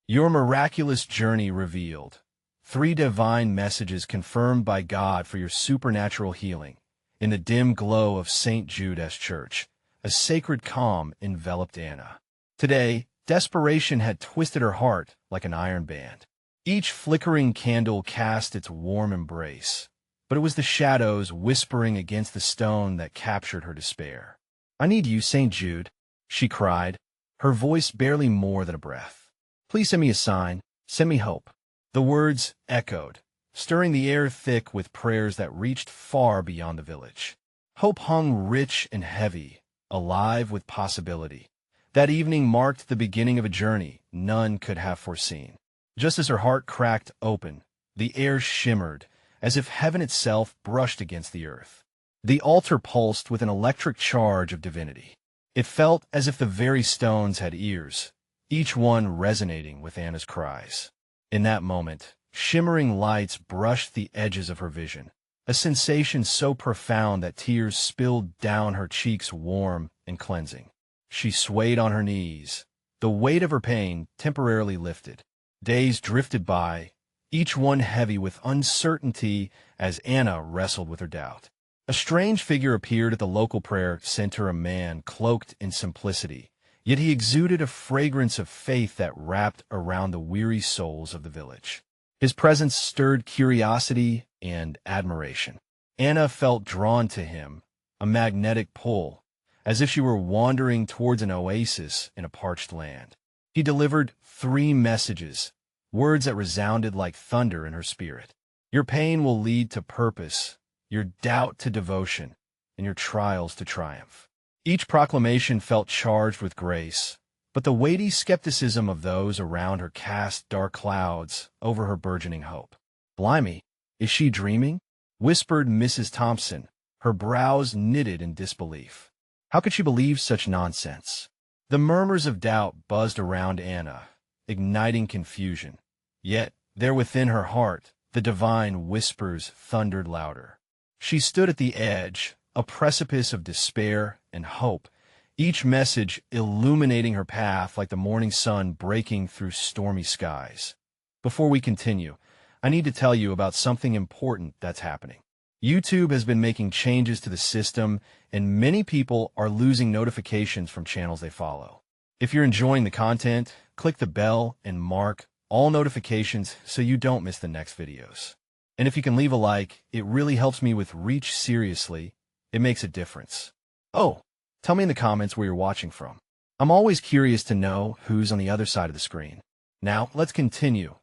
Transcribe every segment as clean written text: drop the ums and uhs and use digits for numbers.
Your miraculous journey revealed. 3 divine messages confirmed by God for your supernatural healing. In the dim glow of St. Jude's Church, a sacred calm enveloped Anna. Today, desperation had twisted her heart like an iron band. Each flickering candle cast its warm embrace, but it was the shadows whispering against the stone that captured her despair. "I need you, St. Jude," she cried, her voice barely more than a breath. "Please send me a sign, send me hope." The words echoed, stirring the air thick with prayers that reached far beyond the village. Hope hung rich and heavy, alive with possibility. That evening marked the beginning of a journey none could have foreseen. Just as her heart cracked open, the air shimmered, as if heaven itself brushed against the earth. The altar pulsed with an electric charge of divinity. It felt as if the very stones had ears, each one resonating with Anna's cries. In that moment, shimmering lights brushed the edges of her vision, a sensation so profound that tears spilled down her cheeks, warm and cleansing. She swayed on her knees, the weight of her pain temporarily lifted. Days drifted by, each one heavy with uncertainty as Anna wrestled with her doubt. A strange figure appeared at the local prayer center, a man cloaked in simplicity, yet he exuded a fragrance of faith that wrapped around the weary souls of the village. His presence stirred curiosity and admiration. Anna felt drawn to him, a magnetic pull, as if she were wandering towards an oasis in a parched land. He delivered 3 messages, words that resounded like thunder in her spirit. Your pain will lead to purpose, your doubt to devotion, and your trials to triumph. Each proclamation felt charged with grace, but the weighty skepticism of those around her cast dark clouds over her burgeoning hope. "Blimey, is she dreaming?" whispered Mrs. Thompson, her brows knitted in disbelief. How could she believe such nonsense? The murmurs of doubt buzzed around Anna, igniting confusion. Yet, there within her heart, the divine whispers thundered louder. She stood at the edge, a precipice of despair and hope, each message illuminating her path like the morning sun breaking through stormy skies. Before we continue, I need to tell you about something important that's happening. YouTube has been making changes to the system, and many people are losing notifications from channels they follow. If you're enjoying the content, click the bell and mark all notifications so you don't miss the next videos. And if you can leave a like, it really helps me with reach. Seriously, it makes a difference. Oh, tell me in the comments where you're watching from. I'm always curious to know who's on the other side of the screen. Now, let's continue.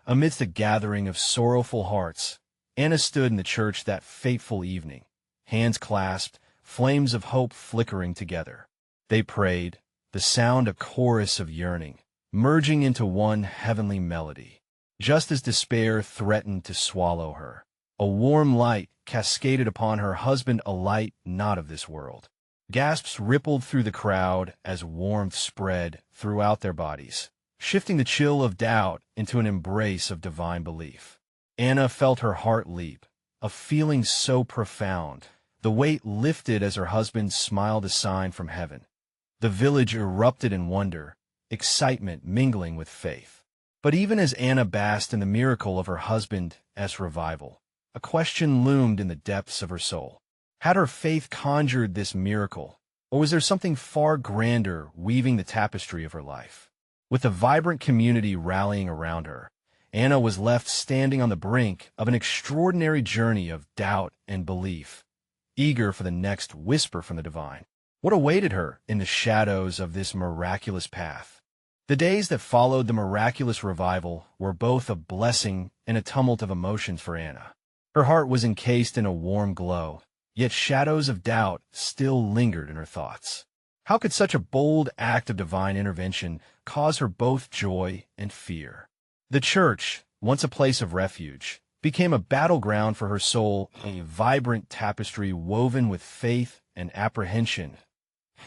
Amidst a gathering of sorrowful hearts, Anna stood in the church that fateful evening, hands clasped, flames of hope flickering together. They prayed, the sound a chorus of yearning, merging into one heavenly melody. Just as despair threatened to swallow her, a warm light cascaded upon her husband, a light not of this world. Gasps rippled through the crowd as warmth spread throughout their bodies, shifting the chill of doubt into an embrace of divine belief. Anna felt her heart leap, a feeling so profound. The weight lifted as her husband smiled, a sign from heaven. The village erupted in wonder, excitement mingling with faith. But even as Anna basked in the miracle of her husband's revival, a question loomed in the depths of her soul. Had her faith conjured this miracle, or was there something far grander weaving the tapestry of her life? With a vibrant community rallying around her, Anna was left standing on the brink of an extraordinary journey of doubt and belief, eager for the next whisper from the divine. What awaited her in the shadows of this miraculous path? The days that followed the miraculous revival were both a blessing and a tumult of emotions for Anna. Her heart was encased in a warm glow, yet shadows of doubt still lingered in her thoughts. How could such a bold act of divine intervention cause her both joy and fear? The church, once a place of refuge, became a battleground for her soul, a vibrant tapestry woven with faith and apprehension.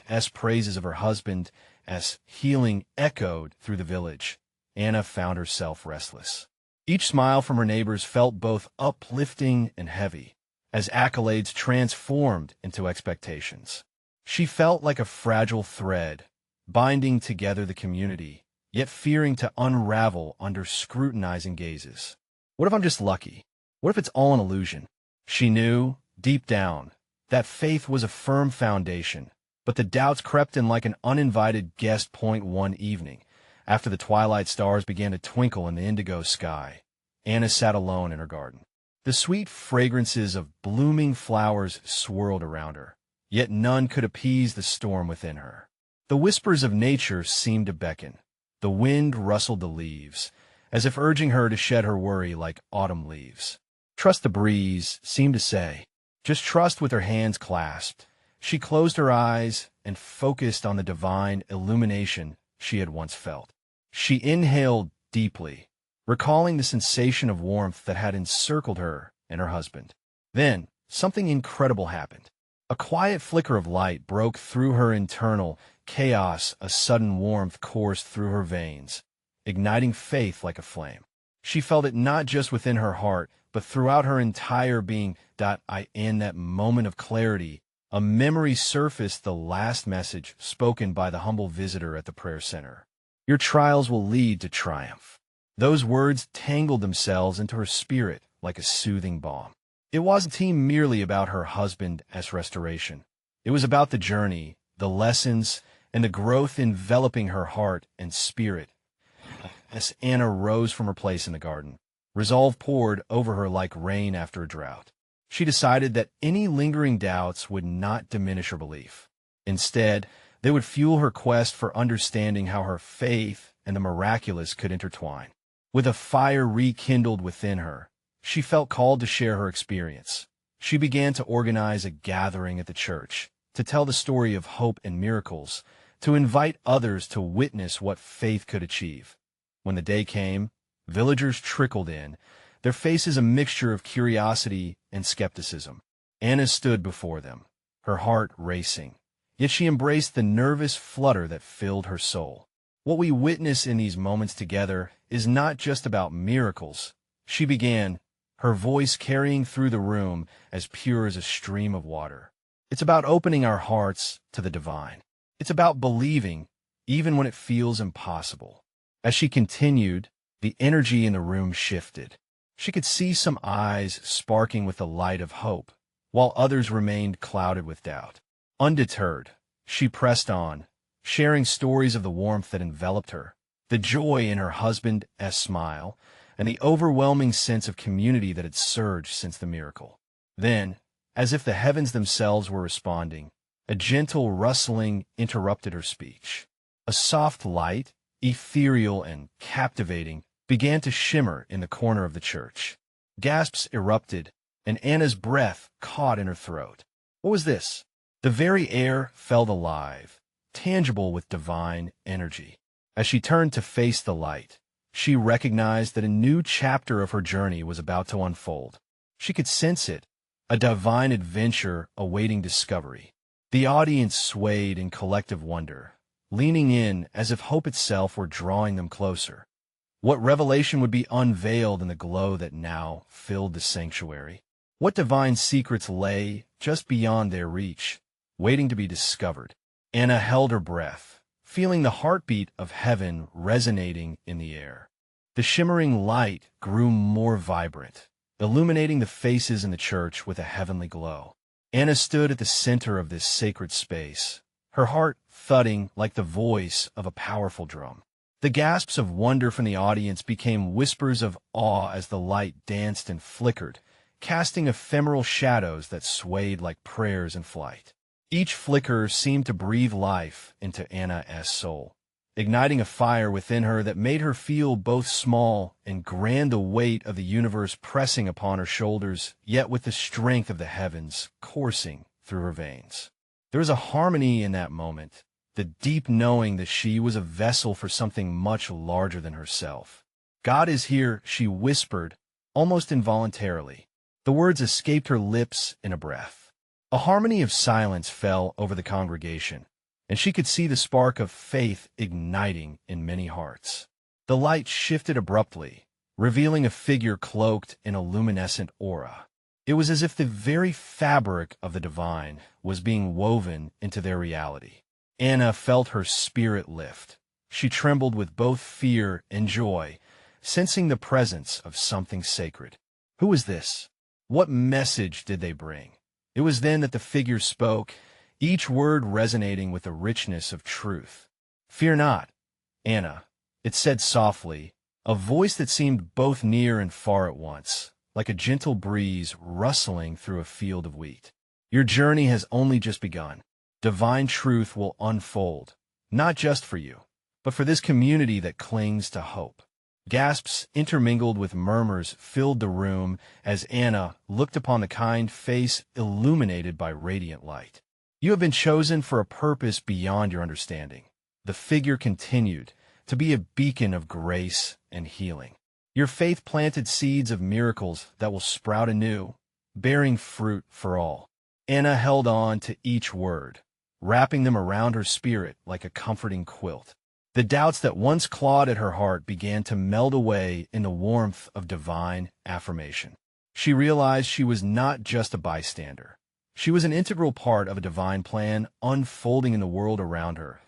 As praises of her husband, as healing echoed through the village, Anna found herself restless. Each smile from her neighbors felt both uplifting and heavy, as accolades transformed into expectations. She felt like a fragile thread, binding together the community, yet fearing to unravel under scrutinizing gazes. What if I'm just lucky? What if it's all an illusion? She knew, deep down, that faith was a firm foundation, but the doubts crept in like an uninvited guest point one evening, after the twilight stars began to twinkle in the indigo sky. Anna sat alone in her garden. The sweet fragrances of blooming flowers swirled around her, yet none could appease the storm within her. The whispers of nature seemed to beckon. The wind rustled the leaves, as if urging her to shed her worry like autumn leaves. Trust the breeze, seemed to say. Just trust. With her hands clasped, she closed her eyes and focused on the divine illumination she had once felt. She inhaled deeply, recalling the sensation of warmth that had encircled her and her husband. Then, something incredible happened. A quiet flicker of light broke through her internal chaos. A sudden warmth coursed through her veins, igniting faith like a flame. She felt it not just within her heart, but throughout her entire being. In that moment of clarity, a memory surfaced, the last message spoken by the humble visitor at the prayer center. Your trials will lead to triumph. Those words tangled themselves into her spirit like a soothing balm. It wasn't merely about her husband's restoration. It was about the journey, the lessons, and the growth enveloping her heart and spirit. As Anna rose from her place in the garden, resolve poured over her like rain after a drought. She decided that any lingering doubts would not diminish her belief. Instead, they would fuel her quest for understanding how her faith and the miraculous could intertwine. With a fire rekindled within her, she felt called to share her experience. She began to organize a gathering at the church, to tell the story of hope and miracles, to invite others to witness what faith could achieve. When the day came, villagers trickled in, their faces a mixture of curiosity and skepticism. Anna stood before them, her heart racing, yet she embraced the nervous flutter that filled her soul. What we witness in these moments together is not just about miracles, she began, her voice carrying through the room as pure as a stream of water. It's about opening our hearts to the divine. It's about believing, even when it feels impossible. As she continued, the energy in the room shifted. She could see some eyes sparking with the light of hope, while others remained clouded with doubt. Undeterred, she pressed on, sharing stories of the warmth that enveloped her, the joy in her husband's smile, and the overwhelming sense of community that had surged since the miracle. Then, as if the heavens themselves were responding, a gentle rustling interrupted her speech. A soft light, ethereal and captivating, began to shimmer in the corner of the church. Gasps erupted, and Anna's breath caught in her throat. What was this? The very air felt alive, tangible with divine energy. As she turned to face the light, she recognized that a new chapter of her journey was about to unfold. She could sense it, a divine adventure awaiting discovery. The audience swayed in collective wonder, leaning in as if hope itself were drawing them closer. What revelation would be unveiled in the glow that now filled the sanctuary? What divine secrets lay just beyond their reach, waiting to be discovered? Anna held her breath, feeling the heartbeat of heaven resonating in the air. The shimmering light grew more vibrant, illuminating the faces in the church with a heavenly glow. Anna stood at the center of this sacred space, her heart thudding like the voice of a powerful drum. The gasps of wonder from the audience became whispers of awe as the light danced and flickered, casting ephemeral shadows that swayed like prayers in flight. Each flicker seemed to breathe life into Anna's soul, igniting a fire within her that made her feel both small and grand, the weight of the universe pressing upon her shoulders, yet with the strength of the heavens coursing through her veins. There was a harmony in that moment, the deep knowing that she was a vessel for something much larger than herself. God is here, she whispered, almost involuntarily. The words escaped her lips in a breath. A harmony of silence fell over the congregation, and she could see the spark of faith igniting in many hearts. The light shifted abruptly, revealing a figure cloaked in a luminescent aura. It was as if the very fabric of the divine was being woven into their reality. Anna felt her spirit lift, She trembled with both fear and joy, sensing the presence of something sacred. Who was this? What message did they bring? It was then that the figure spoke, each word resonating with the richness of truth. "Fear not, Anna," it said softly, a voice that seemed both near and far at once, like a gentle breeze rustling through a field of wheat. "Your journey has only just begun. Divine truth will unfold, not just for you, but for this community that clings to hope." Gasps intermingled with murmurs filled the room as Anna looked upon the kind face illuminated by radiant light. "You have been chosen for a purpose beyond your understanding," the figure continued, "to be a beacon of grace and healing. Your faith planted seeds of miracles that will sprout anew, bearing fruit for all." Anna held on to each word, wrapping them around her spirit like a comforting quilt. The doubts that once clawed at her heart began to melt away in the warmth of divine affirmation. She realized she was not just a bystander. She was an integral part of a divine plan unfolding in the world around her.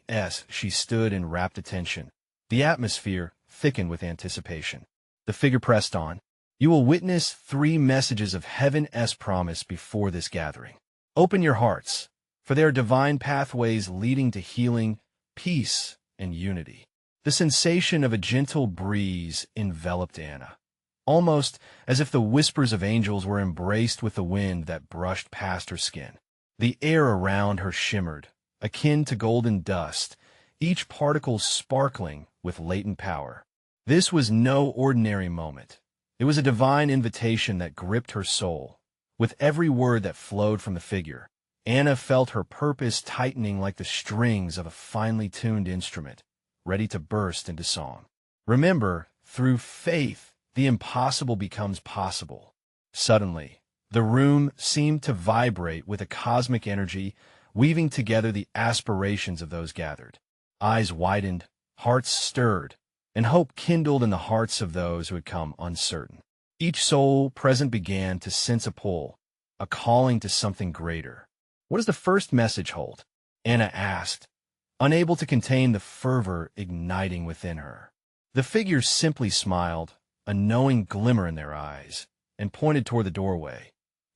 As she stood in rapt attention, the atmosphere thickened with anticipation. The figure pressed on. "You will witness 3 messages of heaven's promise before this gathering. Open your hearts, for they are divine pathways leading to healing, peace, and unity." The sensation of a gentle breeze enveloped Anna, almost as if the whispers of angels were embraced with the wind that brushed past her skin. The air around her shimmered, akin to golden dust, each particle sparkling with latent power. This was no ordinary moment. It was a divine invitation that gripped her soul. With every word that flowed from the figure, Anna felt her purpose tightening like the strings of a finely tuned instrument, ready to burst into song. Remember, through faith, the impossible becomes possible. Suddenly, the room seemed to vibrate with a cosmic energy, weaving together the aspirations of those gathered. Eyes widened, hearts stirred, and hope kindled in the hearts of those who had come uncertain. Each soul present began to sense a pull, a calling to something greater. "What does the first message hold?" Anna asked, unable to contain the fervor igniting within her. The figures simply smiled, a knowing glimmer in their eyes, and pointed toward the doorway.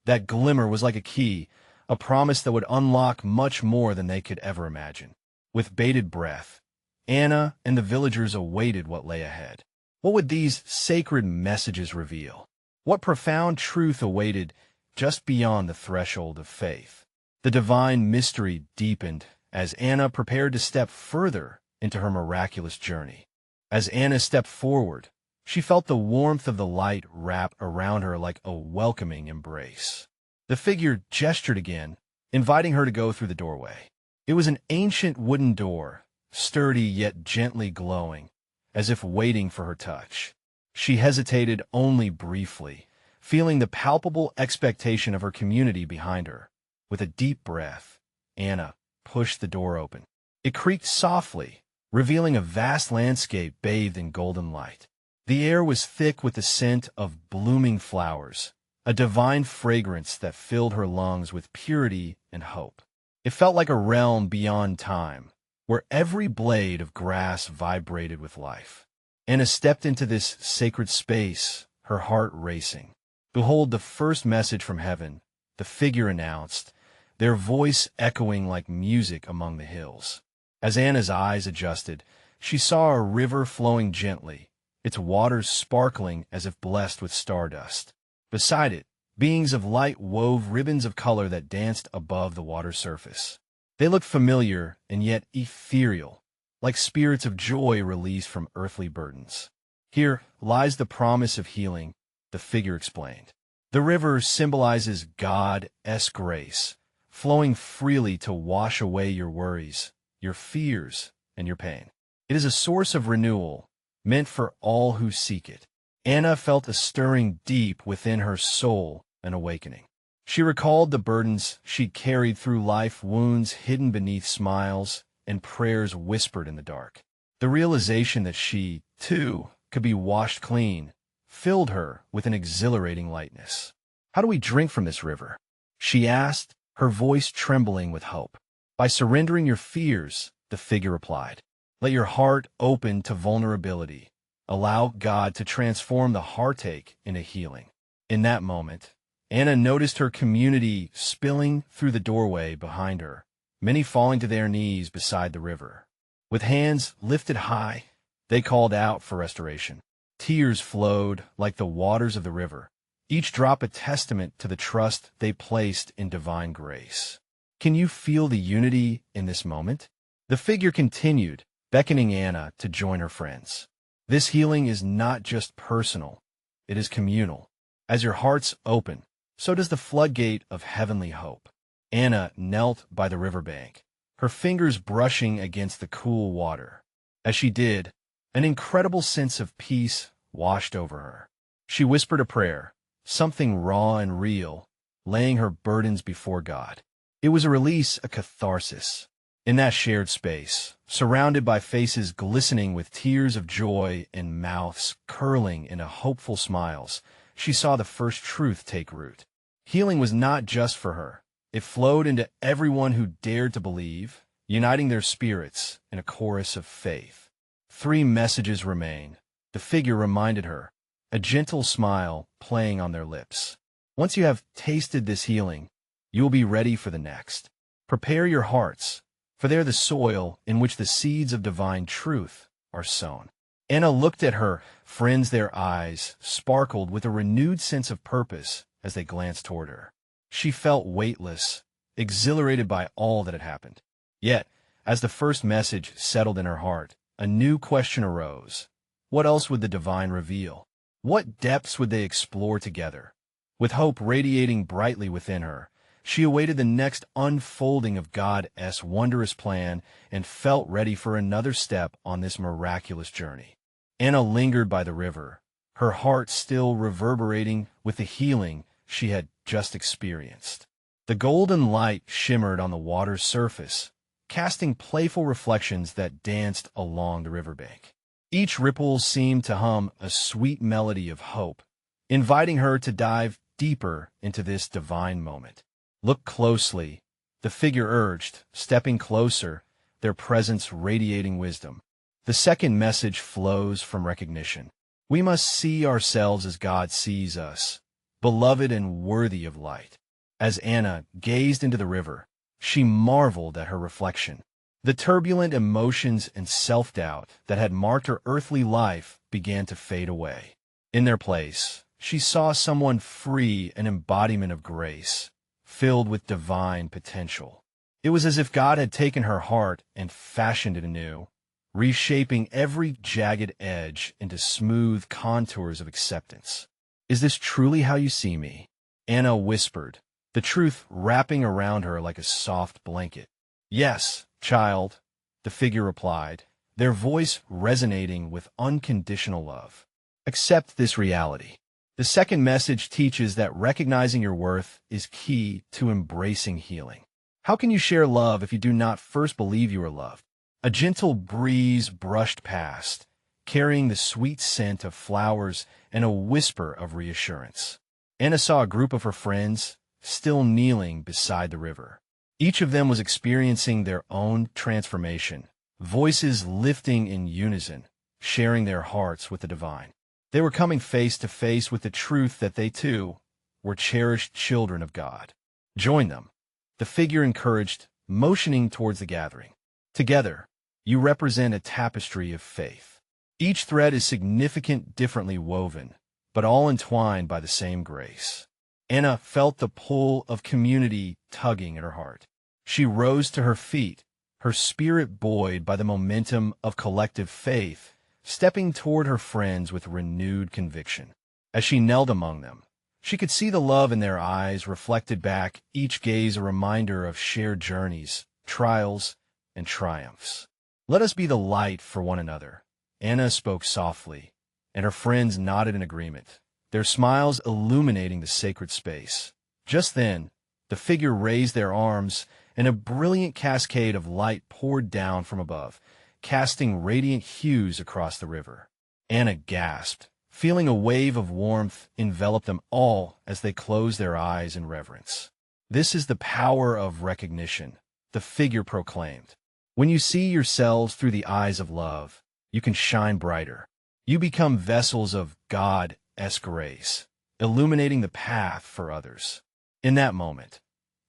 That glimmer was like a key, a promise that would unlock much more than they could ever imagine. With bated breath, Anna and the villagers awaited what lay ahead. What would these sacred messages reveal? What profound truth awaited just beyond the threshold of faith? The divine mystery deepened as Anna prepared to step further into her miraculous journey. As Anna stepped forward, she felt the warmth of the light wrap around her like a welcoming embrace. The figure gestured again, inviting her to go through the doorway. It was an ancient wooden door, sturdy yet gently glowing, as if waiting for her touch. She hesitated only briefly, feeling the palpable expectation of her community behind her. With a deep breath, Anna pushed the door open. It creaked softly, revealing a vast landscape bathed in golden light. The air was thick with the scent of blooming flowers, a divine fragrance that filled her lungs with purity and hope. It felt like a realm beyond time, where every blade of grass vibrated with life. Anna stepped into this sacred space, her heart racing. "Behold the first message from heaven," the figure announced, their voice echoing like music among the hills. As Anna's eyes adjusted, she saw a river flowing gently, its waters sparkling as if blessed with stardust. Beside it, beings of light wove ribbons of color that danced above the water's surface. They looked familiar and yet ethereal, like spirits of joy released from earthly burdens. "Here lies the promise of healing," the figure explained. "The river symbolizes God's grace, flowing freely to wash away your worries, your fears, and your pain. It is a source of renewal, meant for all who seek it." Anna felt a stirring deep within her soul, an awakening. She recalled the burdens she'd carried through life, wounds hidden beneath smiles, and prayers whispered in the dark. The realization that she, too, could be washed clean filled her with an exhilarating lightness. "How do we drink from this river?" she asked, her voice trembling with hope. "By surrendering your fears," the figure replied. Let your heart open to vulnerability. Allow God to transform the heartache into healing. In that moment, Anna noticed her community spilling through the doorway behind her, many falling to their knees beside the river. With hands lifted high, they called out for restoration. Tears flowed like the waters of the river, each drop a testament to the trust they placed in divine grace. Can you feel the unity in this moment? The figure continued, beckoning Anna to join her friends. This healing is not just personal, it is communal. As your hearts open, so does the floodgate of heavenly hope. Anna knelt by the riverbank, her fingers brushing against the cool water. As she did, an incredible sense of peace washed over her. She whispered a prayer, something raw and real, laying her burdens before God. It was a release, a catharsis. In that shared space, surrounded by faces glistening with tears of joy and mouths curling into hopeful smiles, she saw the first truth take root. Healing was not just for her. It flowed into everyone who dared to believe, uniting their spirits in a chorus of faith. 3 messages remain. The figure reminded her, a gentle smile playing on their lips. Once you have tasted this healing, you will be ready for the next. Prepare your hearts, for they are the soil in which the seeds of divine truth are sown. Anna looked at her friends. Their eyes sparkled with a renewed sense of purpose as they glanced toward her. She felt weightless, exhilarated by all that had happened. Yet, as the first message settled in her heart, a new question arose. What else would the divine reveal? What depths would they explore together? With hope radiating brightly within her, she awaited the next unfolding of God's wondrous plan and felt ready for another step on this miraculous journey. Anna lingered by the river, her heart still reverberating with the healing she had just experienced. The golden light shimmered on the water's surface, casting playful reflections that danced along the riverbank. Each ripple seemed to hum a sweet melody of hope, inviting her to dive deeper into this divine moment. Look closely, the figure urged, stepping closer, their presence radiating wisdom. The second message flows from recognition. We must see ourselves as God sees us, beloved and worthy of light. As Anna gazed into the river, she marveled at her reflection. The turbulent emotions and self-doubt that had marked her earthly life began to fade away. In their place, she saw someone free, an embodiment of grace, filled with divine potential. It was as if God had taken her heart and fashioned it anew, reshaping every jagged edge into smooth contours of acceptance. Is this truly how you see me? Anna whispered, the truth wrapping around her like a soft blanket. Yes, child, the figure replied, their voice resonating with unconditional love. Accept this reality. The second message teaches that recognizing your worth is key to embracing healing. How can you share love if you do not first believe you are loved? A gentle breeze brushed past, carrying the sweet scent of flowers and a whisper of reassurance. Anna saw a group of her friends still kneeling beside the river. Each of them was experiencing their own transformation, voices lifting in unison, sharing their hearts with the divine. They were coming face to face with the truth that they, too, were cherished children of God. Join them, the figure encouraged, motioning towards the gathering. Together, you represent a tapestry of faith. Each thread is significant, differently woven, but all entwined by the same grace. Anna felt the pull of community tugging at her heart. She rose to her feet, her spirit buoyed by the momentum of collective faith, stepping toward her friends with renewed conviction. As she knelt among them, she could see the love in their eyes reflected back, each gaze a reminder of shared journeys, trials, and triumphs. Let us be the light for one another. Anna spoke softly, and her friends nodded in agreement, their smiles illuminating the sacred space. Just then, the figure raised their arms, and a brilliant cascade of light poured down from above, casting radiant hues across the river. Anna gasped, feeling a wave of warmth envelop them all as they closed their eyes in reverence. This is the power of recognition, the figure proclaimed. When you see yourselves through the eyes of love, you can shine brighter. You become vessels of God's grace, illuminating the path for others. In that moment,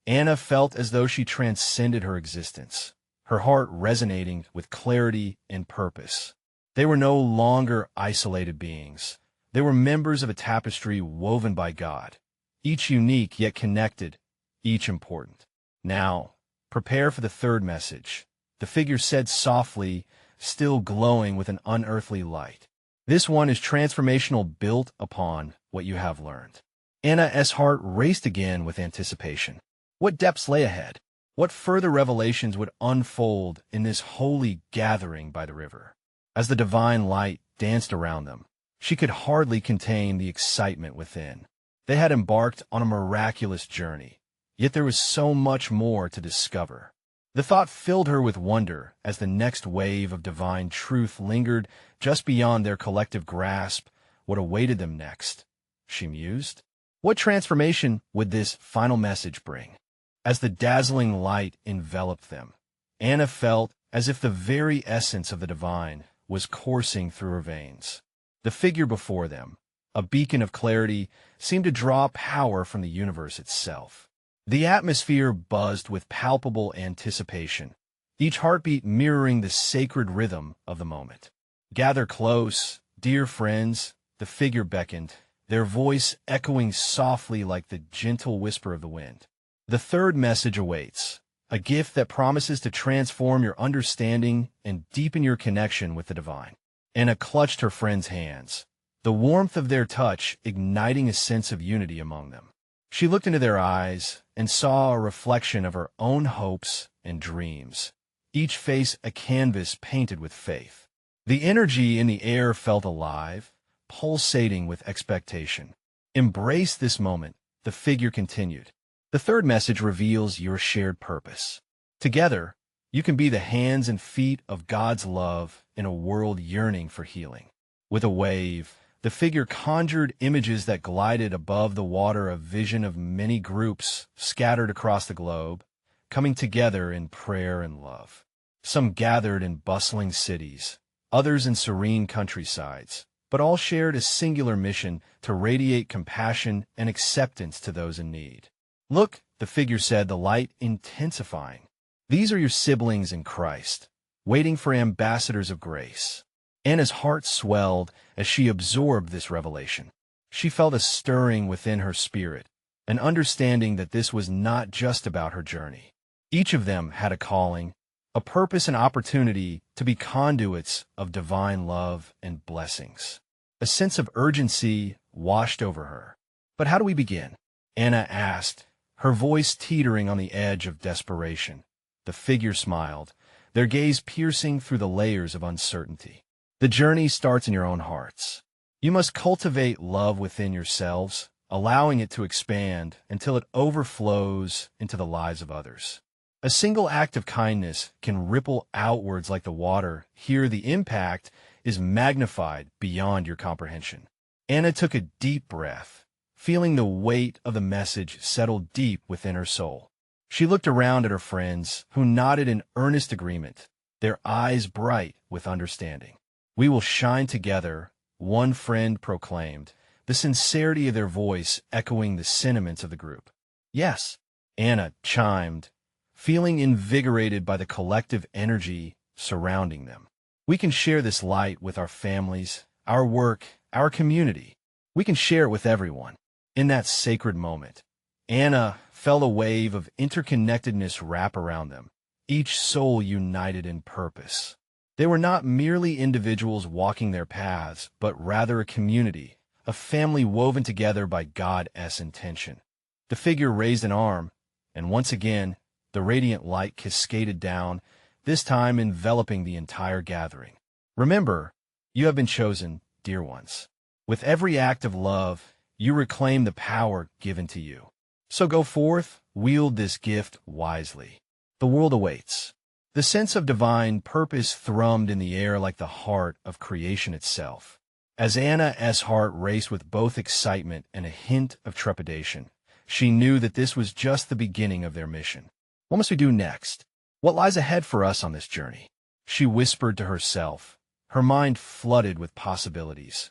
Anna felt as though she transcended her existence, her heart resonating with clarity and purpose. They were no longer isolated beings. They were members of a tapestry woven by God, each unique yet connected, each important. Now, prepare for the third message, the figure said softly, still glowing with an unearthly light. This one is transformational, built upon what you have learned. Anna's heart raced again with anticipation. What depths lay ahead? What further revelations would unfold in this holy gathering by the river? As the divine light danced around them, she could hardly contain the excitement within. They had embarked on a miraculous journey, yet there was so much more to discover. The thought filled her with wonder as the next wave of divine truth lingered just beyond their collective grasp. What awaited them next? She mused. What transformation would this final message bring? As the dazzling light enveloped them, Anna felt as if the very essence of the divine was coursing through her veins. The figure before them, a beacon of clarity, seemed to draw power from the universe itself. The atmosphere buzzed with palpable anticipation, each heartbeat mirroring the sacred rhythm of the moment. Gather close, dear friends, the figure beckoned, their voice echoing softly like the gentle whisper of the wind. The third message awaits, a gift that promises to transform your understanding and deepen your connection with the divine. Anna clutched her friend's hands, the warmth of their touch igniting a sense of unity among them. She looked into their eyes and saw a reflection of her own hopes and dreams, each face a canvas painted with faith. The energy in the air felt alive, pulsating with expectation. Embrace this moment, the figure continued. The third message reveals your shared purpose. Together, you can be the hands and feet of God's love in a world yearning for healing. With a wave, the figure conjured images that glided above the water, a vision of many groups scattered across the globe, coming together in prayer and love. Some gathered in bustling cities, others in serene countrysides, but all shared a singular mission to radiate compassion and acceptance to those in need. Look, the figure said, the light intensifying. These are your siblings in Christ, waiting for ambassadors of grace. Anna's heart swelled as she absorbed this revelation. She felt a stirring within her spirit, an understanding that this was not just about her journey. Each of them had a calling, a purpose and opportunity to be conduits of divine love and blessings. A sense of urgency washed over her. But how do we begin? Anna asked, her voice teetering on the edge of desperation. The figure smiled, their gaze piercing through the layers of uncertainty. The journey starts in your own hearts. You must cultivate love within yourselves, allowing it to expand until it overflows into the lives of others. A single act of kindness can ripple outwards like the water. Here, the impact is magnified beyond your comprehension. Anna took a deep breath, feeling the weight of the message settle deep within her soul. She looked around at her friends, who nodded in earnest agreement, their eyes bright with understanding. We will shine together, one friend proclaimed, the sincerity of their voice echoing the sentiments of the group. Yes, Anna chimed, feeling invigorated by the collective energy surrounding them. We can share this light with our families, our work, our community. We can share it with everyone. In that sacred moment, Anna felt a wave of interconnectedness wrap around them, each soul united in purpose. They were not merely individuals walking their paths, but rather a community, a family woven together by God's intention. The figure raised an arm, and once again, the radiant light cascaded down, this time enveloping the entire gathering. Remember, you have been chosen, dear ones. With every act of love, you reclaim the power given to you. So go forth, wield this gift wisely. The world awaits. The sense of divine purpose thrummed in the air like the heart of creation itself. As Anna's heart raced with both excitement and a hint of trepidation, she knew that this was just the beginning of their mission. What must we do next? What lies ahead for us on this journey? She whispered to herself, her mind flooded with possibilities.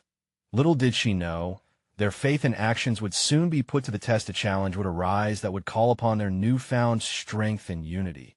Little did she know, their faith and actions would soon be put to the test. A challenge would arise that would call upon their newfound strength and unity.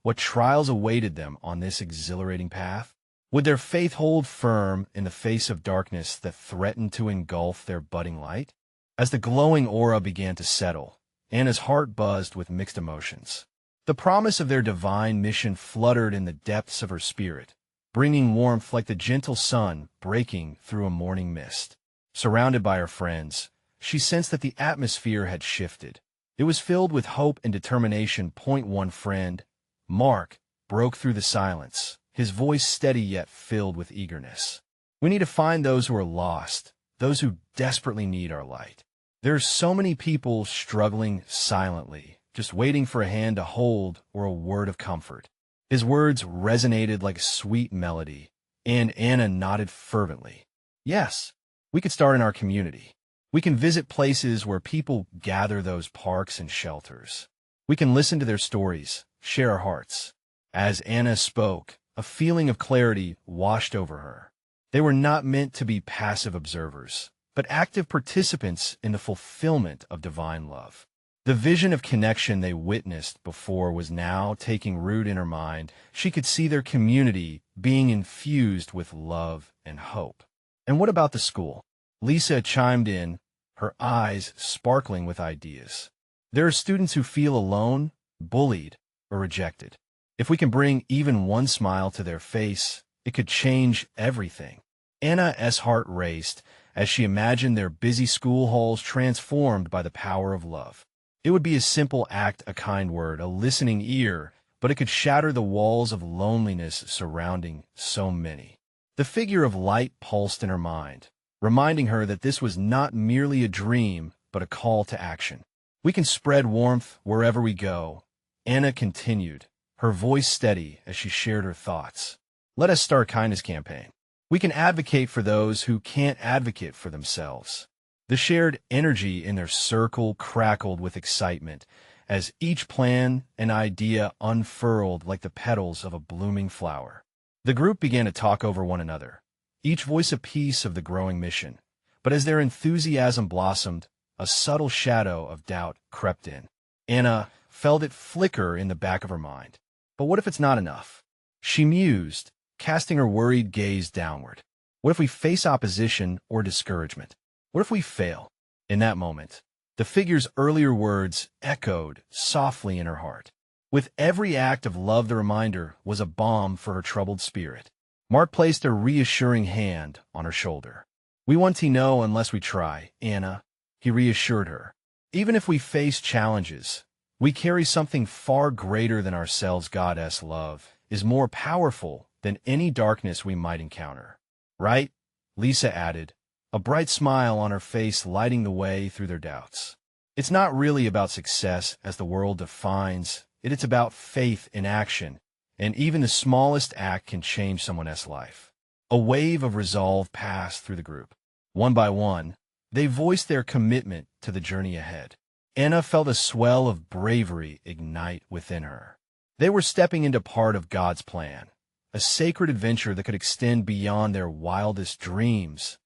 What trials awaited them on this exhilarating path? Would their faith hold firm in the face of darkness that threatened to engulf their budding light? As the glowing aura began to settle, Anna's heart buzzed with mixed emotions. The promise of their divine mission fluttered in the depths of her spirit, bringing warmth like the gentle sun breaking through a morning mist. Surrounded by her friends, she sensed that the atmosphere had shifted. It was filled with hope and determination. One friend, Mark, broke through the silence, his voice steady yet filled with eagerness. We need to find those who are lost, those who desperately need our light. There are so many people struggling silently, just waiting for a hand to hold or a word of comfort. His words resonated like a sweet melody, and Anna nodded fervently. Yes, we could start in our community. We can visit places where people gather, those parks and shelters. We can listen to their stories, share our hearts. As Anna spoke, a feeling of clarity washed over her. They were not meant to be passive observers, but active participants in the fulfillment of divine love. The vision of connection they witnessed before was now taking root in her mind. She could see their community being infused with love and hope. And what about the school? Lisa chimed in, her eyes sparkling with ideas. There are students who feel alone, bullied, or rejected. If we can bring even one smile to their face, it could change everything. Anna's heart raced as she imagined their busy school halls transformed by the power of love. It would be a simple act, a kind word, a listening ear, but it could shatter the walls of loneliness surrounding so many. The figure of light pulsed in her mind, reminding her that this was not merely a dream, but a call to action. We can spread warmth wherever we go, Anna continued, her voice steady as she shared her thoughts. Let us start a kindness campaign. We can advocate for those who can't advocate for themselves. The shared energy in their circle crackled with excitement as each plan and idea unfurled like the petals of a blooming flower. The group began to talk over one another, each voice a piece of the growing mission. But as their enthusiasm blossomed, a subtle shadow of doubt crept in. Anna felt it flicker in the back of her mind. But what if it's not enough? She mused, casting her worried gaze downward. What if we face opposition or discouragement? What if we fail? In that moment, the figure's earlier words echoed softly in her heart. With every act of love, the reminder was a balm for her troubled spirit. Mark placed a reassuring hand on her shoulder. We want to know unless we try, Anna, he reassured her. Even if we face challenges, we carry something far greater than ourselves. God's love is more powerful than any darkness we might encounter. Right? Lisa added, a bright smile on her face lighting the way through their doubts. It's not really about success as the world defines it. It's about faith in action, and even the smallest act can change someone's life. A wave of resolve passed through the group. One by one, they voiced their commitment to the journey ahead. Anna felt a swell of bravery ignite within her. They were stepping into part of God's plan, a sacred adventure that could extend beyond their wildest dreams.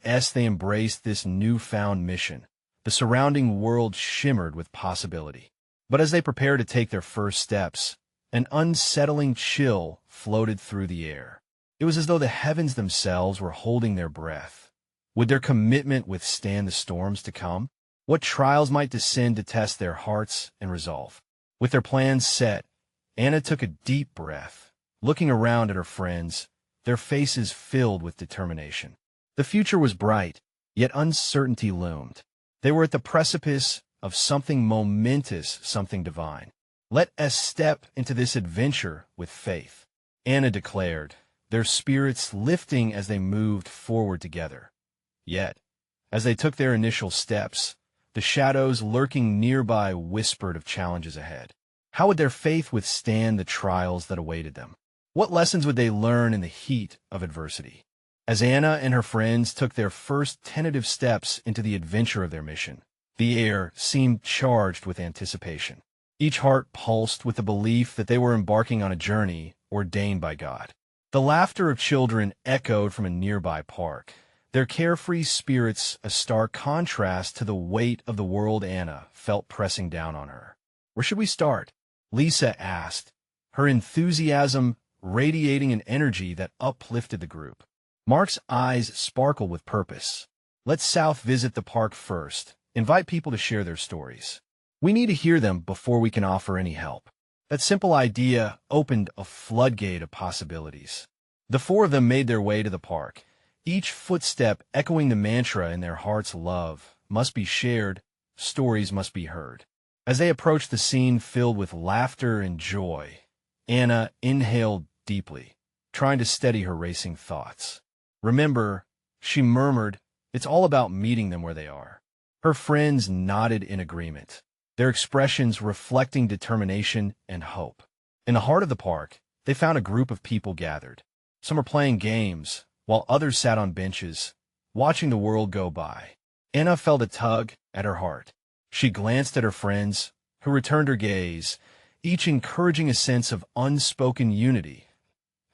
As they embraced this newfound mission, the surrounding world shimmered with possibility. But as they prepared to take their first steps, an unsettling chill floated through the air. It was as though the heavens themselves were holding their breath. Would their commitment withstand the storms to come? What trials might descend to test their hearts and resolve? With their plans set, Anna took a deep breath, looking around at her friends, their faces filled with determination. The future was bright, yet uncertainty loomed. They were at the precipice of something momentous, something divine. Let us step into this adventure with faith, Anna declared, their spirits lifting as they moved forward together. Yet, as they took their initial steps, the shadows lurking nearby whispered of challenges ahead. How would their faith withstand the trials that awaited them? What lessons would they learn in the heat of adversity? As Anna and her friends took their first tentative steps into the adventure of their mission, the air seemed charged with anticipation. Each heart pulsed with the belief that they were embarking on a journey ordained by God. The laughter of children echoed from a nearby park, their carefree spirits a stark contrast to the weight of the world Anna felt pressing down on her. "Where should we start?" Lisa asked, her enthusiasm radiating an energy that uplifted the group. Mark's eyes sparkled with purpose. "Let's south visit the park first. Invite people to share their stories. We need to hear them before we can offer any help." That simple idea opened a floodgate of possibilities. The four of them made their way to the park, each footstep echoing the mantra in their hearts: love must be shared, stories must be heard. As they approached the scene filled with laughter and joy, Anna inhaled deeply, trying to steady her racing thoughts. "Remember," she murmured, "it's all about meeting them where they are." Her friends nodded in agreement, their expressions reflecting determination and hope. In the heart of the park, they found a group of people gathered. Some were playing games, while others sat on benches, watching the world go by. Anna felt a tug at her heart. She glanced at her friends, who returned her gaze, each encouraging a sense of unspoken unity.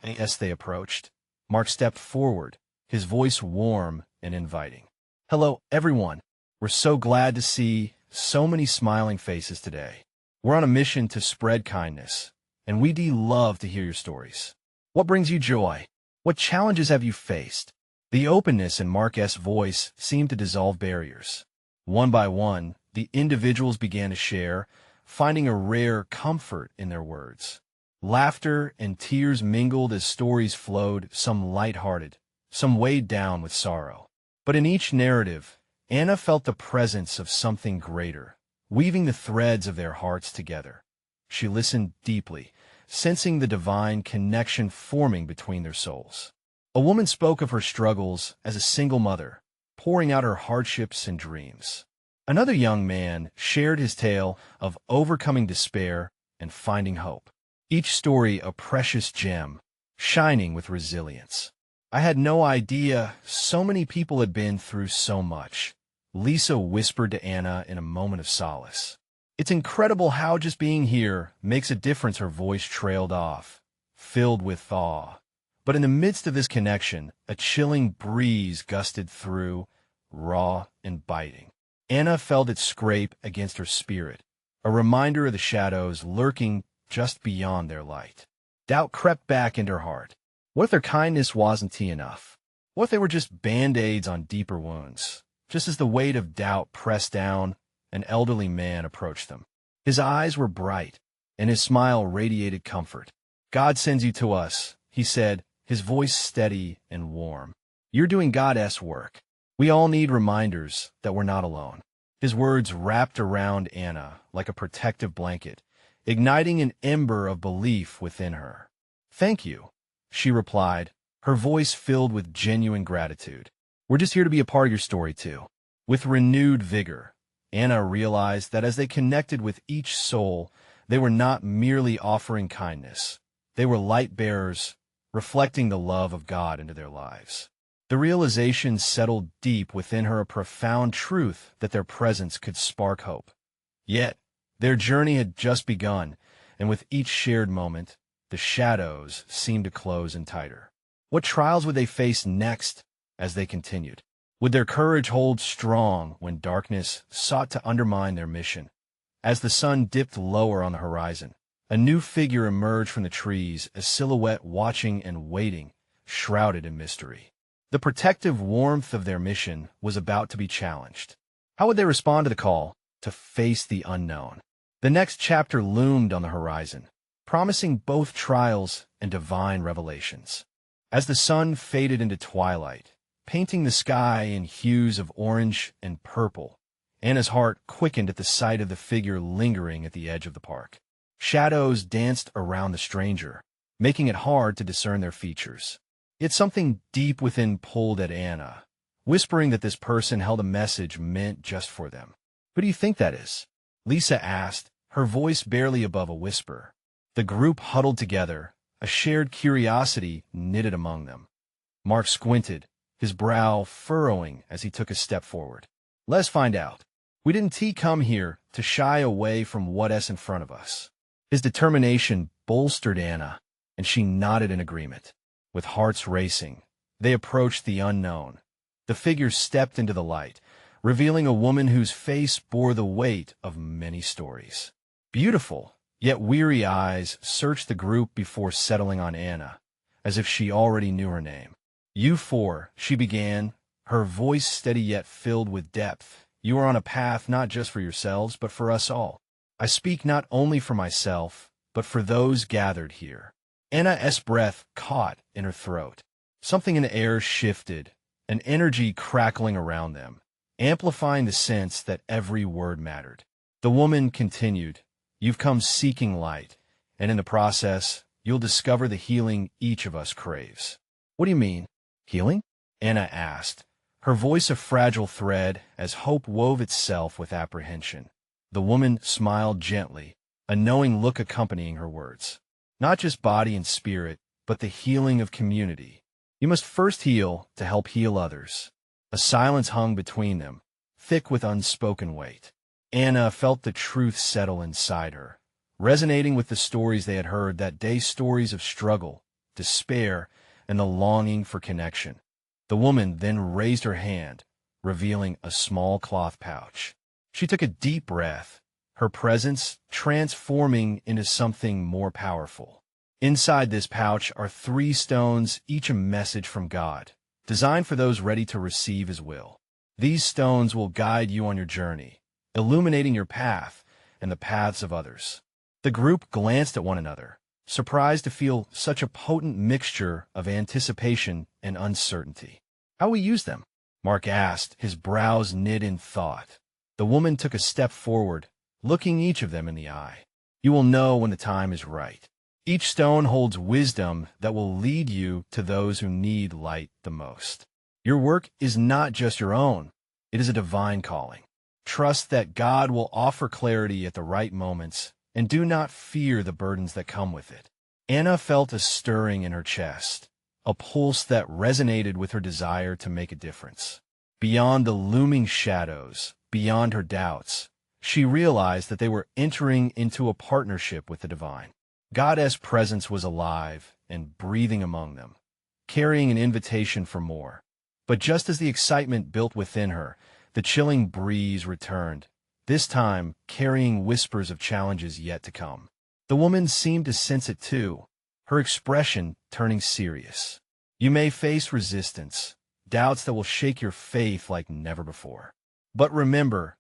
As they approached, Mark stepped forward, his voice warm and inviting. "Hello, everyone. We're so glad to see so many smiling faces today. We're on a mission to spread kindness, and we'd love to hear your stories. What brings you joy? What challenges have you faced?" The openness in Mark's voice seemed to dissolve barriers. One by one, the individuals began to share, finding a rare comfort in their words. Laughter and tears mingled as stories flowed, some light-hearted, some weighed down with sorrow. But in each narrative, Anna felt the presence of something greater, weaving the threads of their hearts together. She listened deeply, sensing the divine connection forming between their souls. A woman spoke of her struggles as a single mother, pouring out her hardships and dreams. Another young man shared his tale of overcoming despair and finding hope. Each story a precious gem, shining with resilience. "I had no idea so many people had been through so much," Lisa whispered to Anna in a moment of solace. "It's incredible how just being here makes a difference." Her voice trailed off, filled with awe. But in the midst of this connection, a chilling breeze gusted through, raw and biting. Anna felt it scrape against her spirit, a reminder of the shadows lurking just beyond their light. Doubt crept back into her heart. What if their kindness wasn't enough? What if they were just Band-Aids on deeper wounds? Just as the weight of doubt pressed down, an elderly man approached them. His eyes were bright, and his smile radiated comfort. "God sends you to us," he said, his voice steady and warm. "You're doing God's work. We all need reminders that we're not alone." His words wrapped around Anna like a protective blanket, igniting an ember of belief within her. "Thank you," she replied, her voice filled with genuine gratitude. "We're just here to be a part of your story, too." With renewed vigor, Anna realized that as they connected with each soul, they were not merely offering kindness. They were light bearers, reflecting the love of God into their lives. The realization settled deep within her, a profound truth that their presence could spark hope. Yet, their journey had just begun, and with each shared moment, the shadows seemed to close in tighter. What trials would they face next as they continued? Would their courage hold strong when darkness sought to undermine their mission? As the sun dipped lower on the horizon, a new figure emerged from the trees, a silhouette watching and waiting, shrouded in mystery. The protective warmth of their mission was about to be challenged. How would they respond to the call to face the unknown? The next chapter loomed on the horizon, promising both trials and divine revelations. As the sun faded into twilight, painting the sky in hues of orange and purple, Anna's heart quickened at the sight of the figure lingering at the edge of the park. Shadows danced around the stranger, making it hard to discern their features. Yet something deep within pulled at Anna, whispering that this person held a message meant just for them. "Who do you think that is?" Lisa asked, her voice barely above a whisper. The group huddled together, a shared curiosity knitted among them. Mark squinted, his brow furrowing as he took a step forward. "Let's find out." We didn't come here to shy away from what's in front of us. His determination bolstered Anna, and she nodded in agreement. With hearts racing, they approached the unknown. The figure stepped into the light, revealing a woman whose face bore the weight of many stories. Beautiful, yet weary eyes searched the group before settling on Anna, as if she already knew her name. "You four," she began, her voice steady yet filled with depth. "You are on a path not just for yourselves, but for us all. I speak not only for myself, but for those gathered here." Anna's breath caught in her throat. Something in the air shifted, an energy crackling around them, amplifying the sense that every word mattered. The woman continued, "You've come seeking light, and in the process, you'll discover the healing each of us craves." "What do you mean, healing?" Anna asked, her voice a fragile thread as hope wove itself with apprehension. The woman smiled gently, a knowing look accompanying her words. "Not just body and spirit, but the healing of community. You must first heal to help heal others." A silence hung between them, thick with unspoken weight. Anna felt the truth settle inside her, resonating with the stories they had heard that day, stories of struggle, despair, and the longing for connection. The woman then raised her hand, revealing a small cloth pouch. She took a deep breath, her presence transforming into something more powerful. Inside this pouch are 3 stones, each a message from God, designed for those ready to receive His will. These stones will guide you on your journey, illuminating your path and the paths of others. The group glanced at one another, surprised to feel such a potent mixture of anticipation and uncertainty. "How will we use them?" Mark asked, his brows knit in thought. The woman took a step forward, looking each of them in the eye. "You will know when the time is right. Each stone holds wisdom that will lead you to those who need light the most. Your work is not just your own, it is a divine calling. Trust that God will offer clarity at the right moments, and do not fear the burdens that come with it." Anna felt a stirring in her chest, a pulse that resonated with her desire to make a difference. Beyond the looming shadows, beyond her doubts, she realized that they were entering into a partnership with the divine. God's presence was alive and breathing among them, carrying an invitation for more. But just as the excitement built within her, the chilling breeze returned, this time carrying whispers of challenges yet to come. The woman seemed to sense it too, her expression turning serious. "You may face resistance, doubts that will shake your faith like never before. But remember,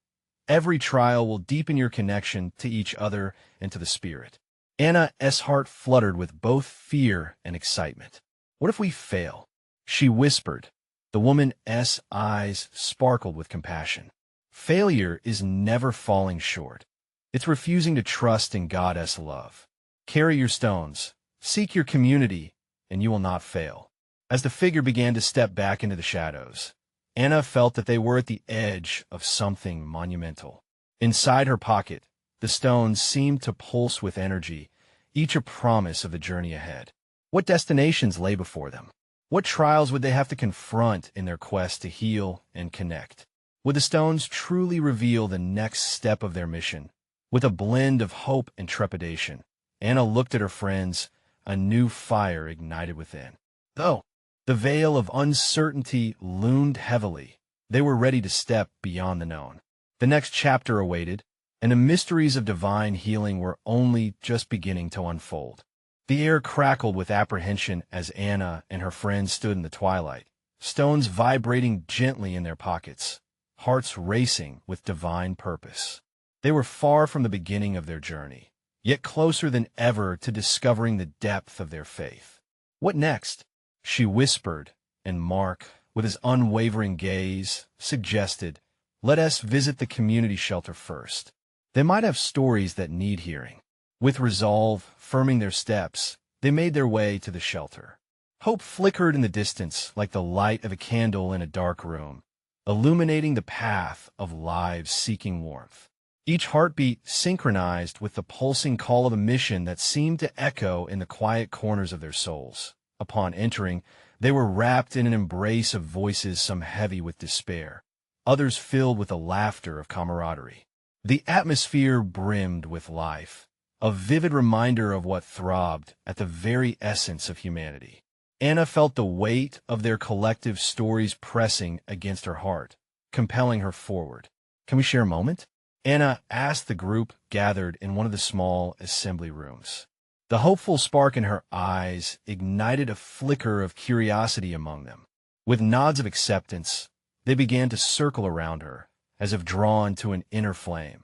every trial will deepen your connection to each other and to the Spirit." Anna's heart fluttered with both fear and excitement. "What if we fail?" she whispered. The woman's eyes sparkled with compassion. "Failure is never falling short. It's refusing to trust in God's love. Carry your stones, seek your community, and you will not fail." As the figure began to step back into the shadows, Anna felt that they were at the edge of something monumental. Inside her pocket, the stones seemed to pulse with energy, each a promise of the journey ahead. What destinations lay before them? What trials would they have to confront in their quest to heal and connect? Would the stones truly reveal the next step of their mission? With a blend of hope and trepidation, Anna looked at her friends, a new fire ignited within. Though the veil of uncertainty loomed heavily, they were ready to step beyond the known. The next chapter awaited, and the mysteries of divine healing were only just beginning to unfold. The air crackled with apprehension as Anna and her friends stood in the twilight, stones vibrating gently in their pockets, hearts racing with divine purpose. They were far from the beginning of their journey, yet closer than ever to discovering the depth of their faith. "What next?" she whispered, and Mark, with his unwavering gaze, suggested, "Let us visit the community shelter first. They might have stories that need hearing." With resolve firming their steps, they made their way to the shelter. Hope flickered in the distance like the light of a candle in a dark room, illuminating the path of lives seeking warmth. Each heartbeat synchronized with the pulsing call of a mission that seemed to echo in the quiet corners of their souls. Upon entering, they were wrapped in an embrace of voices, some heavy with despair, others filled with the laughter of camaraderie. The atmosphere brimmed with life, a vivid reminder of what throbbed at the very essence of humanity. Anna felt the weight of their collective stories pressing against her heart, compelling her forward. "Can we share a moment?" Anna asked the group gathered in one of the small assembly rooms. The hopeful spark in her eyes ignited a flicker of curiosity among them. With nods of acceptance, they began to circle around her, as if drawn to an inner flame.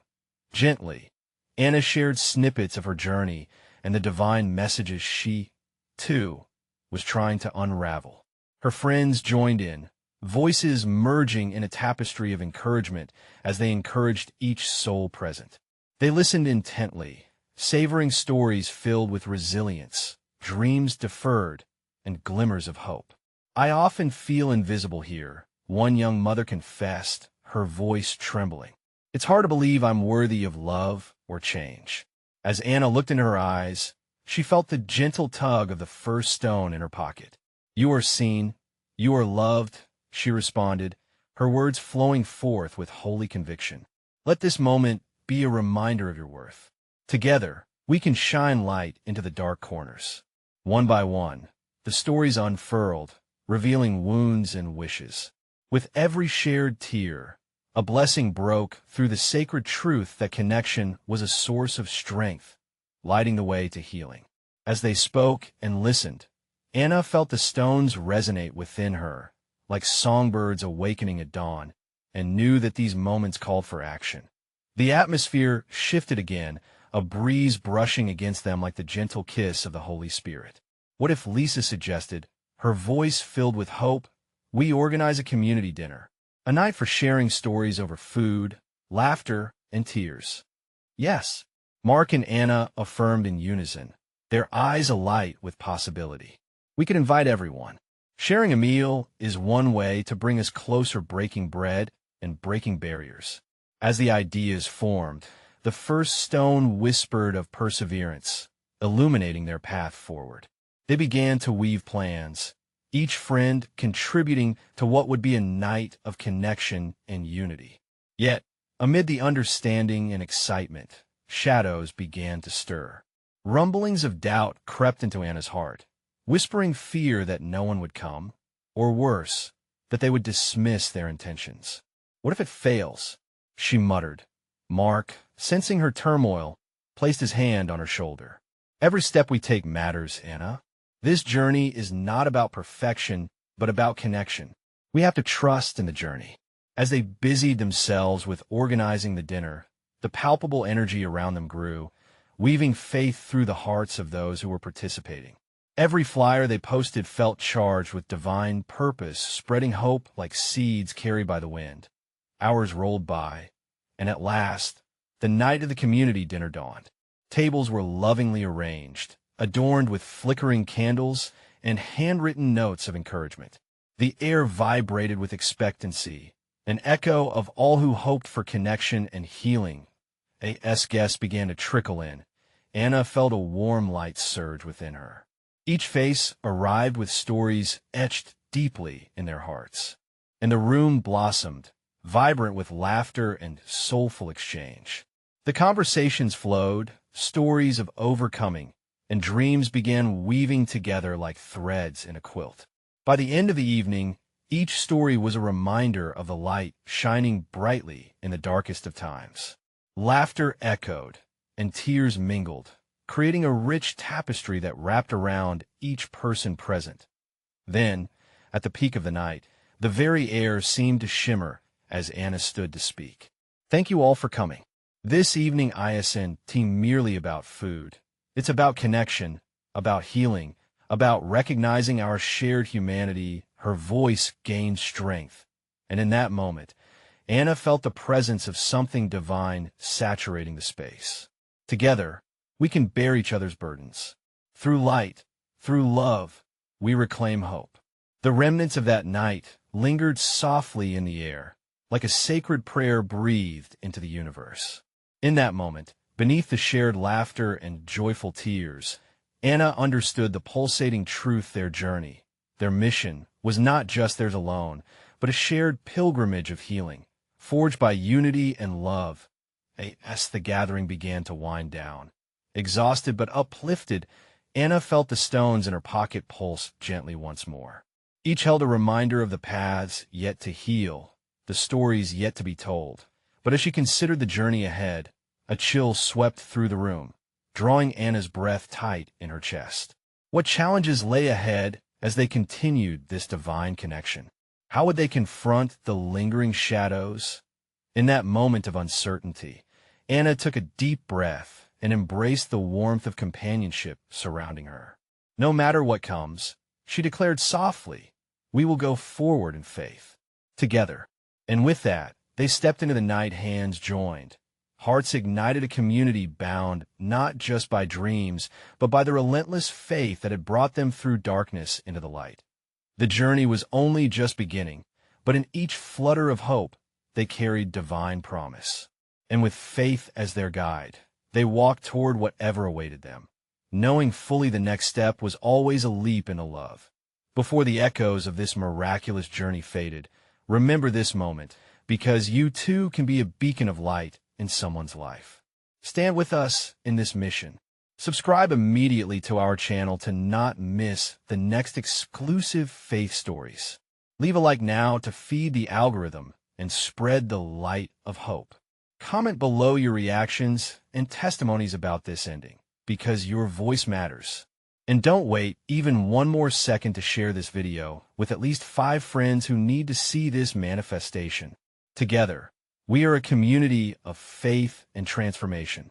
Gently, Anna shared snippets of her journey and the divine messages she, too, was trying to unravel. Her friends joined in, voices merging in a tapestry of encouragement as they encouraged each soul present. They listened intently, savoring stories filled with resilience, dreams deferred, and glimmers of hope. "I often feel invisible here," one young mother confessed, her voice trembling. "It's hard to believe I'm worthy of love or change." As Anna looked into her eyes, she felt the gentle tug of the first stone in her pocket. "You are seen, you are loved," she responded, her words flowing forth with holy conviction. "Let this moment be a reminder of your worth. Together, we can shine light into the dark corners." One by one, the stories unfurled, revealing wounds and wishes. With every shared tear, a blessing broke through the sacred truth that connection was a source of strength, lighting the way to healing. As they spoke and listened, Anna felt the stones resonate within her, like songbirds awakening at dawn, and knew that these moments called for action. The atmosphere shifted again, a breeze brushing against them like the gentle kiss of the Holy Spirit. "What if," Lisa suggested, her voice filled with hope, "we organize a community dinner, a night for sharing stories over food, laughter, and tears?" "Yes," Mark and Anna affirmed in unison, their eyes alight with possibility. "We could invite everyone. Sharing a meal is one way to bring us closer, breaking bread and breaking barriers." As the ideas formed, the first stone whispered of perseverance, illuminating their path forward. They began to weave plans, each friend contributing to what would be a night of connection and unity. Yet, amid the understanding and excitement, shadows began to stir. Rumblings of doubt crept into Anna's heart, whispering fear that no one would come, or worse, that they would dismiss their intentions. "What if it fails?" she muttered. Mark, sensing her turmoil, placed his hand on her shoulder. "Every step we take matters, Anna. This journey is not about perfection, but about connection. We have to trust in the journey." As they busied themselves with organizing the dinner, the palpable energy around them grew, weaving faith through the hearts of those who were participating. Every flyer they posted felt charged with divine purpose, spreading hope like seeds carried by the wind. Hours rolled by, and at last, the night of the community dinner dawned. Tables were lovingly arranged, adorned with flickering candles and handwritten notes of encouragement. The air vibrated with expectancy, an echo of all who hoped for connection and healing. As guests began to trickle in, Anna felt a warm light surge within her. Each face arrived with stories etched deeply in their hearts, and the room blossomed, vibrant with laughter and soulful exchange. The conversations flowed, stories of overcoming, and dreams began weaving together like threads in a quilt. By the end of the evening, each story was a reminder of the light shining brightly in the darkest of times. Laughter echoed, and tears mingled, creating a rich tapestry that wrapped around each person present. Then, at the peak of the night, the very air seemed to shimmer as Anna stood to speak. "Thank you all for coming. This evening isn't merely about food. It's about connection, about healing, about recognizing our shared humanity." Her voice gained strength, and in that moment, Anna felt the presence of something divine saturating the space. Together, we can bear each other's burdens. Through light, through love, we reclaim hope. The remnants of that night lingered softly in the air, like a sacred prayer breathed into the universe. In that moment, beneath the shared laughter and joyful tears, Anna understood the pulsating truth: their journey, their mission, was not just theirs alone, but a shared pilgrimage of healing, forged by unity and love. As the gathering began to wind down, exhausted but uplifted, Anna felt the stones in her pocket pulse gently once more. Each held a reminder of the paths yet to heal, the stories yet to be told. But as she considered the journey ahead, a chill swept through the room, drawing Anna's breath tight in her chest. What challenges lay ahead as they continued this divine connection? How would they confront the lingering shadows? In that moment of uncertainty, Anna took a deep breath and embraced the warmth of companionship surrounding her. No matter what comes, she declared softly, we will go forward in faith, together. And with that, they stepped into the night, hands joined. Hearts ignited, a community bound not just by dreams, but by the relentless faith that had brought them through darkness into the light. The journey was only just beginning, but in each flutter of hope, they carried divine promise. And with faith as their guide, they walked toward whatever awaited them, knowing fully the next step was always a leap into love. Before the echoes of this miraculous journey faded, remember this moment, because you too can be a beacon of light in someone's life. Stand with us in this mission. Subscribe immediately to our channel to not miss the next exclusive faith stories. Leave a like now to feed the algorithm and spread the light of hope. Comment below your reactions and testimonies about this ending, because your voice matters. And don't wait even one more second to share this video with at least 5 friends who need to see this manifestation. Together, we are a community of faith and transformation.